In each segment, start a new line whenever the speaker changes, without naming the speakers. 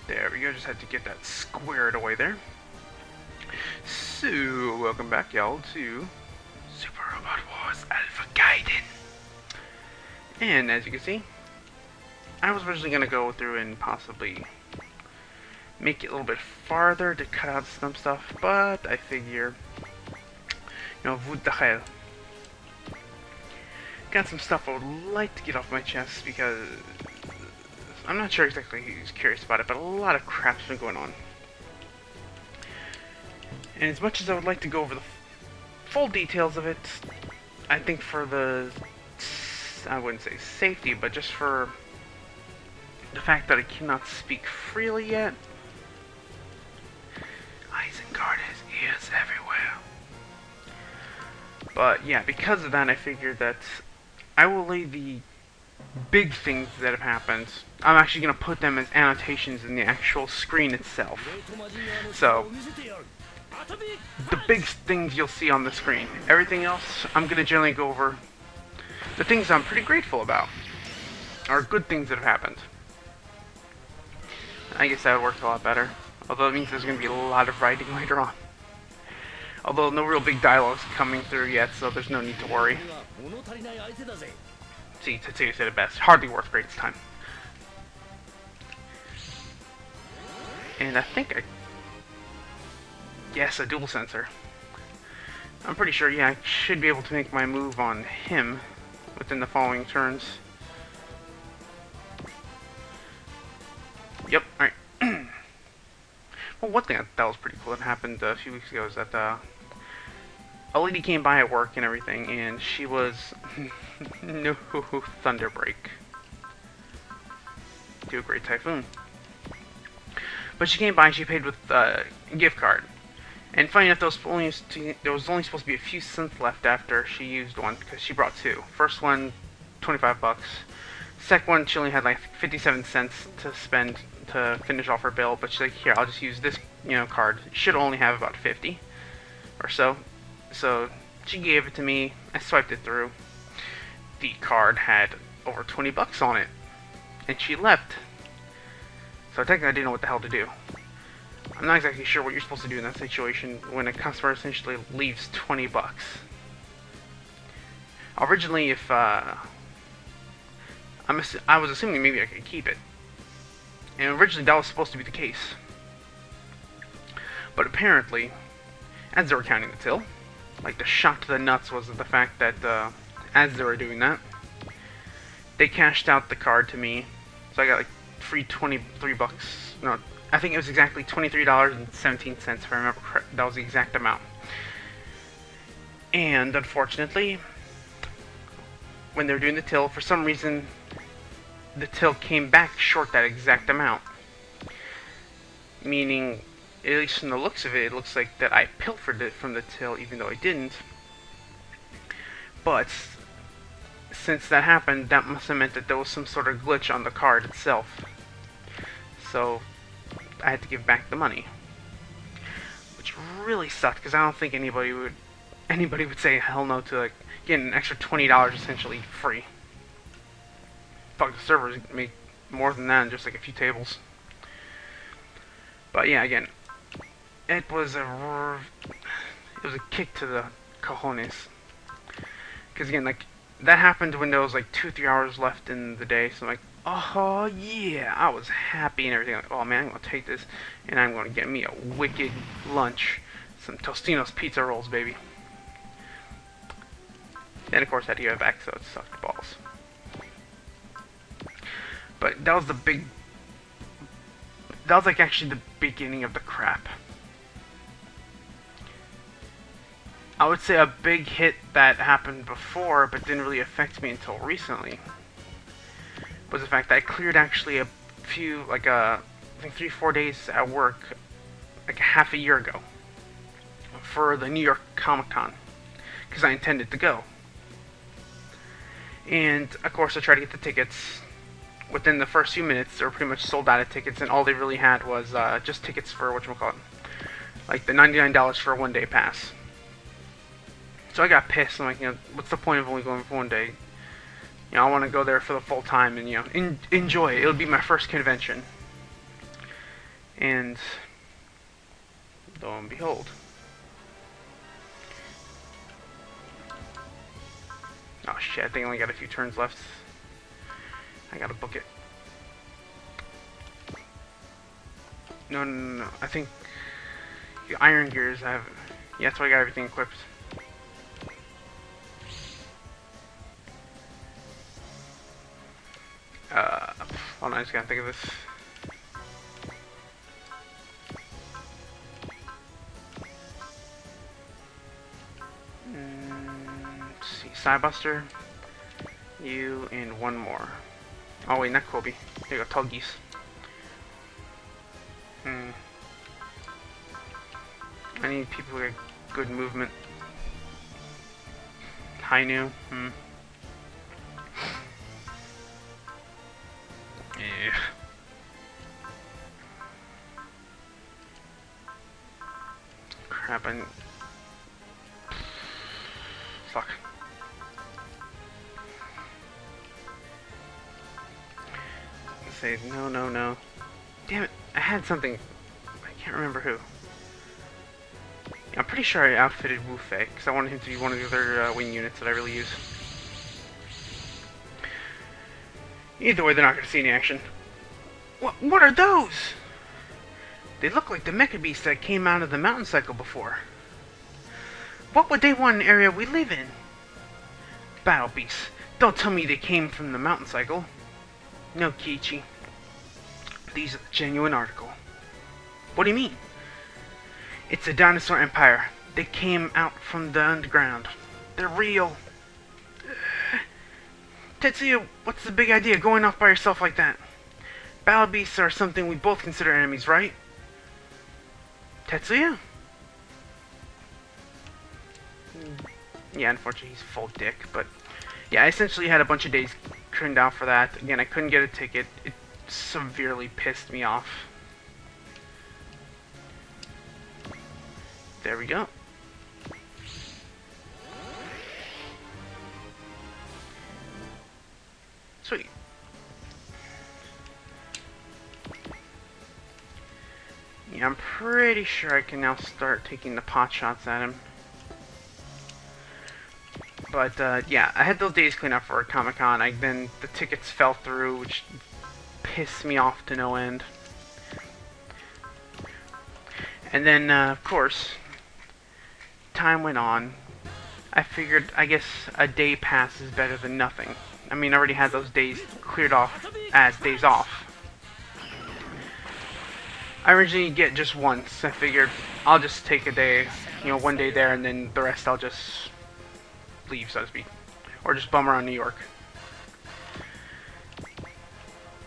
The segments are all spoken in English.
There we go, just had to get that squared away there. So, welcome back, y'all, to Super Robot Wars Alpha Gaiden. And as you can see, I was originally going to go through and possibly make it a little bit farther to cut out some stuff, but I figure, what the hell. Got some stuff I would like to get off my chest because I'm not sure exactly who's curious about it, but a lot of crap's been going on. And as much as I would like to go over the full details of it, I think for the, I wouldn't say safety, but just for the fact that I cannot speak freely yet, Isengard has ears everywhere. But yeah, because of that, I figured that I will lay the big things that have happened. I'm actually going to put them as annotations in the actual screen itself. So, the big things you'll see on the screen. Everything else, I'm going to generally go over the things I'm pretty grateful about, or good things that have happened. I guess that would work a lot better. Although it means there's going to be a lot of writing later on. Although no real big dialogue's coming through yet, so there's no need to worry. See, Tetsuya said it best. Hardly worth Great's time. And I think yes, a dual sensor. I'm pretty sure, yeah, I should be able to make my move on him within the following turns. Yep, alright. Well, one thing that was pretty cool that happened a few weeks ago is that a lady came by at work and everything, and she was no Thunderbreak to a Great Typhoon. But she came by and she paid with a gift card. And funny enough, there was only supposed to be a few cents left after she used one, because she brought two. First one, 25 bucks. Second one, she only had like 57 cents to spend to finish off her bill, but she's like, here, I'll just use this, card. It should only have about 50 or so. So she gave it to me. I swiped it through. The card had over 20 bucks on it, and she left. So technically, I didn't know what the hell to do. I'm not exactly sure what you're supposed to do in that situation when a customer essentially leaves 20 bucks. Originally, if I was assuming maybe I could keep it. And originally that was supposed to be the case. But apparently, as they were counting the till, like the shock to the nuts was the fact that as they were doing that, they cashed out the card to me. So I got like free 23 bucks. No, I think it was exactly $23.17 if I remember correct. That was the exact amount. And unfortunately, when they were doing the till, for some reason, the till came back short that exact amount. Meaning, at least from the looks of it, it looks like that I pilfered it from the till even though I didn't. But since that happened, that must have meant that there was some sort of glitch on the card itself. So I had to give back the money. Which really sucked, because I don't think anybody would say hell no to like getting an extra $20 essentially free. Fuck, the servers make more than that in just like a few tables. But yeah, again, it was a kick to the cojones. Because again, like, that happened when there was like 2-3 hours left in the day, so I'm like, oh yeah, I was happy and everything. Like, oh man, I'm gonna take this and I'm gonna get me a wicked lunch. Some Tostino's pizza rolls, baby. And of course I had to give it back, so it sucked balls. But that was like actually the beginning of the crap. I would say a big hit that happened before but didn't really affect me until recently was the fact that I cleared actually a few, like I think 3-4 days at work like half a year ago for the New York Comic Con, because I intended to go. And of course I tried to get the tickets. Within the first few minutes, they were pretty much sold out of tickets, and all they really had was just tickets for whatchamacallit, like the $99 for a one-day pass. So I got pissed. I'm like, what's the point of only going for one day? I want to go there for the full time and enjoy it. It'll be my first convention. And lo and behold. Oh shit, I think I only got a few turns left. I gotta book it. No, no, no, no. I think the iron gears I have. Yeah, that's why I got everything equipped. Hold on, I just gotta think of this. Let's see, Psybuster, you, and one more. Oh wait, not Kobe. There you go, Tuggies. I need people with good movement. Hainu. Yeah. Crap, fuck. Say no, no, no. Damn it, I had something. I can't remember who. I'm pretty sure I outfitted Wu Fei, because I wanted him to be one of the other wing units that I really use. Either way, they're not going to see any action. What are those? They look like the mecha beasts that came out of the mountain cycle before. What would they want in the area we live in? Battle beasts. Don't tell me they came from the mountain cycle. No, Kiichi. These are the genuine article. What do you mean? It's the dinosaur empire. They came out from the underground. They're real. Tetsuya, what's the big idea going off by yourself like that? Battle beasts are something we both consider enemies, right? Tetsuya? Yeah, unfortunately he's full dick, but yeah, I essentially had a bunch of days turned out for that. Again, I couldn't get a ticket. It severely pissed me off. There we go. Sweet. Yeah, I'm pretty sure I can now start taking the pot shots at him. But, yeah, I had those days cleaned up for Comic-Con. Then the tickets fell through, which pissed me off to no end. And then, of course, time went on. I figured, I guess, a day pass is better than nothing. I mean, I already had those days cleared off as days off. I originally get just once. I figured I'll just take a day, you know, one day there, and then the rest I'll just leave, so to speak. Or just bum around New York.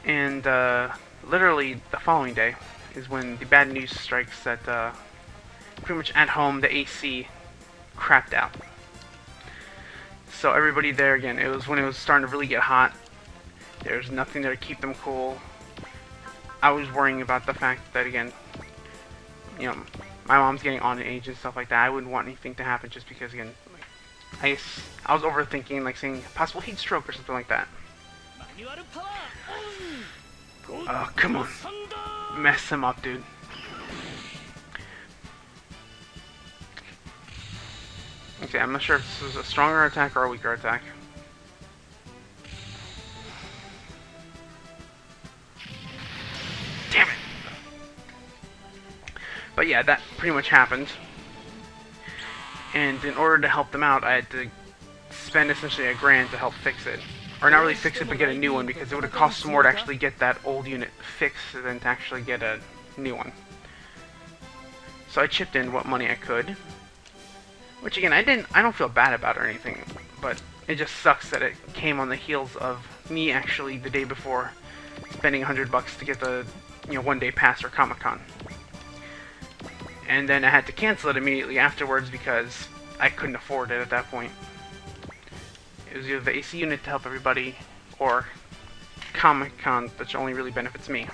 And, literally the following day is when the bad news strikes that, pretty much at home, the AC crapped out. So everybody there, again, it was when it was starting to really get hot. There's nothing there to keep them cool. I was worrying about the fact that, again, you know, my mom's getting on in age and stuff like that. I wouldn't want anything to happen just because, again, like, I was overthinking, like saying possible heat stroke or something like that. Oh, come on. Mess him up, dude. Okay, I'm not sure if this is a stronger attack or a weaker attack. Damn it! But yeah, that pretty much happened. And in order to help them out, I had to spend essentially $1,000 to help fix it. Or not really fix it, but get a new one, because it would have cost more to actually get that old unit fixed than to actually get a new one. So I chipped in what money I could. Which again, I don't feel bad about it or anything, but it just sucks that it came on the heels of me actually the day before spending $100 to get the, you know, one-day pass for Comic-Con. And then I had to cancel it immediately afterwards because I couldn't afford it at that point. It was either the AC unit to help everybody, or Comic-Con, which only really benefits me.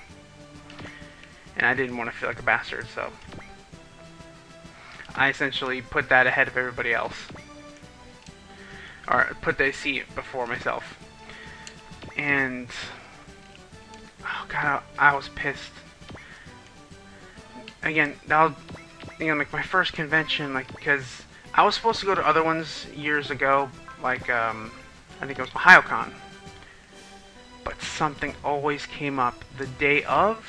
And I didn't want to feel like a bastard, so I essentially put that ahead of everybody else. Or put the AC before myself. And oh god, I was pissed. again, that was, like my first convention, like, because I was supposed to go to other ones years ago, like, I think it was OhioCon, but something always came up the day of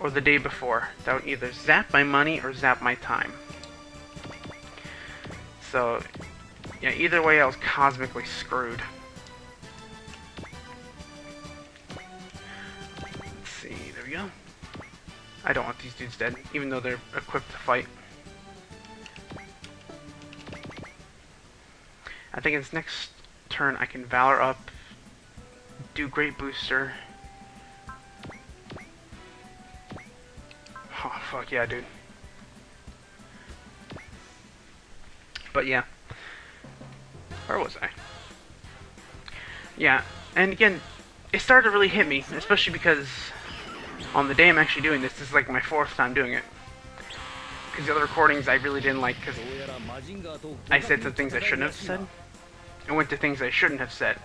or the day before that would either zap my money or zap my time. So, yeah, either way I was cosmically screwed. Let's see, there we go. I don't want these dudes dead, even though they're equipped to fight. I think its next turn I can Valor up, do Great Booster. Oh, fuck yeah, dude. But yeah. Where was I? Yeah, and again, it started to really hit me, especially because on the day I'm actually doing this, this is like my 4th time doing it. Because the other recordings I really didn't like, because I said some things I shouldn't have said, and went to things I shouldn't have said.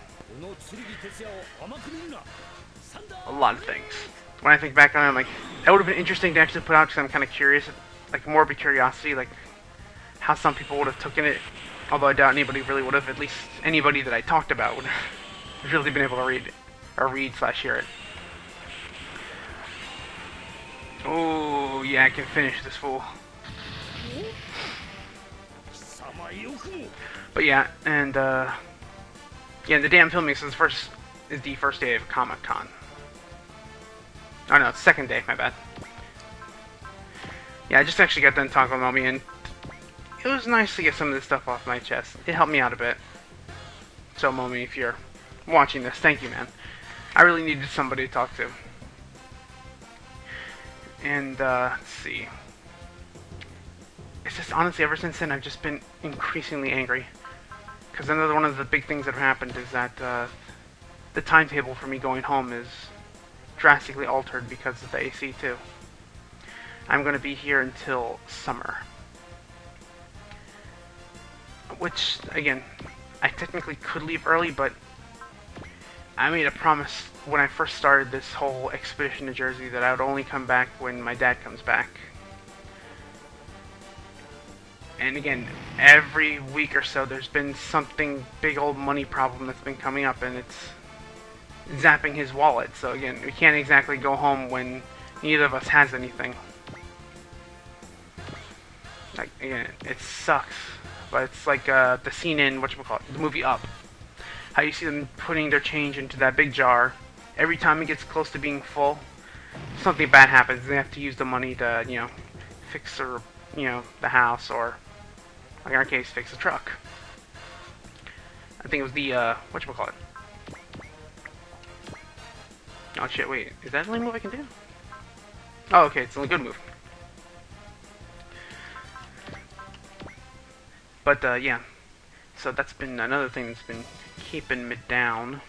A lot of things. When I think back on it, I'm like, that would have been interesting to actually put out, because I'm kind of curious, like morbid curiosity, like how some people would have taken it. Although I doubt anybody really would have. At least anybody that I talked about would have really been able to read / hear it. Oh yeah, I can finish this fool. But yeah, and yeah, the day I'm filming this is the first day of Comic-Con. Oh no, it's second day, my bad. Yeah, I just actually got done talking about me, and it was nice to get some of this stuff off my chest. It helped me out a bit. So, Momi, if you're watching this, thank you, man. I really needed somebody to talk to. And, let's see. It's just, honestly, ever since then, I've just been increasingly angry. Because another one of the big things that have happened is that, the timetable for me going home is drastically altered because of the AC, too. I'm going to be here until summer. Which, again, I technically could leave early, but I made a promise when I first started this whole expedition to Jersey that I would only come back when my dad comes back. And again, every week or so there's been something big old money problem that's been coming up, and it's zapping his wallet. So again, we can't exactly go home when neither of us has anything. Like, again, it sucks. But it's like the scene in, the movie Up. How you see them putting their change into that big jar. Every time it gets close to being full, something bad happens. They have to use the money to, you know, fix their, you know, the house, or, like in our case, fix the truck. I think it was the, oh shit, wait, is that the only move I can do? Oh, okay, it's the only good move. But, yeah. So that's been another thing that's been keeping me down.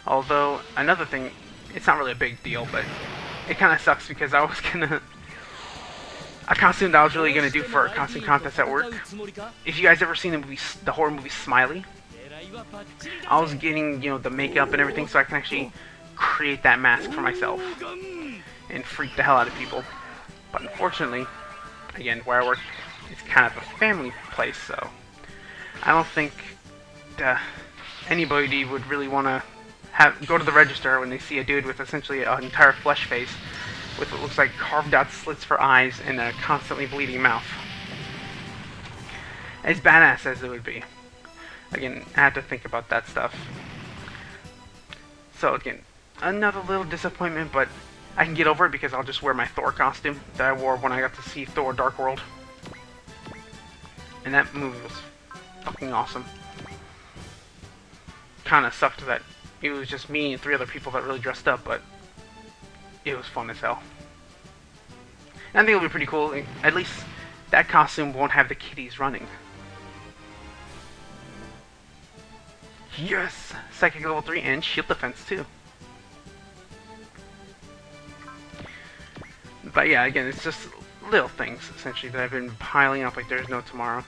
Although, another thing, it's not really a big deal, but it kind of sucks because I was gonna... A costume that I was really gonna do for a costume contest at work. If you guys ever seen the horror movie Smiley, I was getting, you know, the makeup and everything so I can actually create that mask for myself and freak the hell out of people. But unfortunately, again, where I work, it's kind of a family place, so I don't think anybody would really want to go to the register when they see a dude with essentially an entire flesh face with what looks like carved out slits for eyes and a constantly bleeding mouth. As badass as it would be. Again, I have to think about that stuff. So again, another little disappointment, but I can get over it because I'll just wear my Thor costume that I wore when I got to see Thor Dark World. And that movie was fucking awesome. Kinda sucked that it was just me and 3 other people that really dressed up, but it was fun as hell. And I think it'll be pretty cool. At least that costume won't have the kitties running. Yes! Psychic level 3 and shield defense too. But yeah, again, it's just little things, essentially, that I've been piling up like there's no tomorrow.